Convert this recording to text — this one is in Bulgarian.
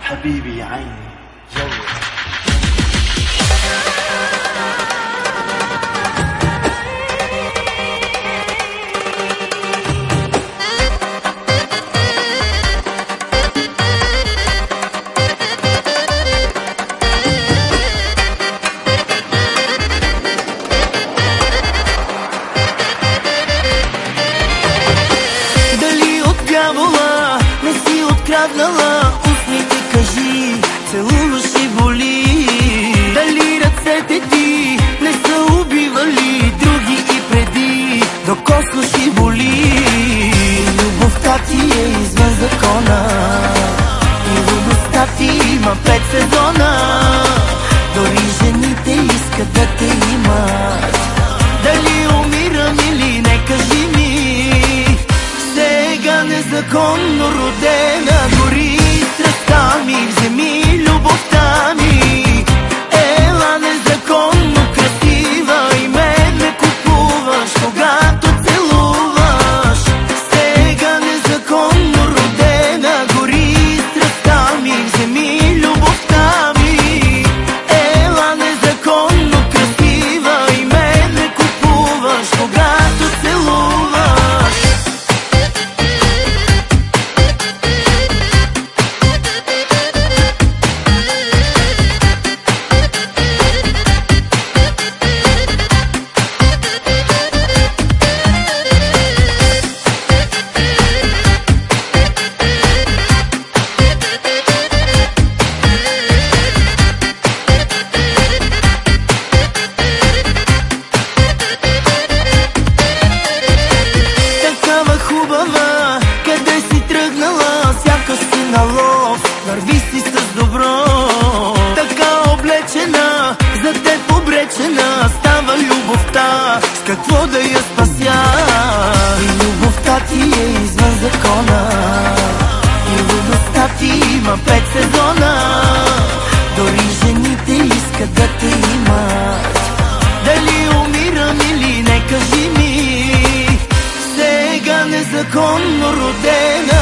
حبيبي عيني جوي. Не си откраднала устните, кажи, целуваш и боли. Дали ръцете ти не са убивали други и преди, докоснаш и боли. Любовта ти е извън закона и любовта ти има 5 сезона. Дори жените искат да те имат. Дали умирам или не, кажи ми. Сега незаконно родена, гори страстта ми, вземи любовта ми. Ела незаконно красива и мен ме купуваш, когато целуваш. Сега незаконно родена, гори страстта ми, вземи любовта ми. Ела незаконно красива и мен ме купуваш, когато целуваш. Къде си тръгнала, сякаш си на лов, върви си с добро. Така облечена, за теб обречена става любовта, с какво да я спася. И любовта ти е извън закона, и любовта ти има 5 сезона. Дори жените искат да те имат. Дали умирам или не, кажи ми. Сега незаконно родена,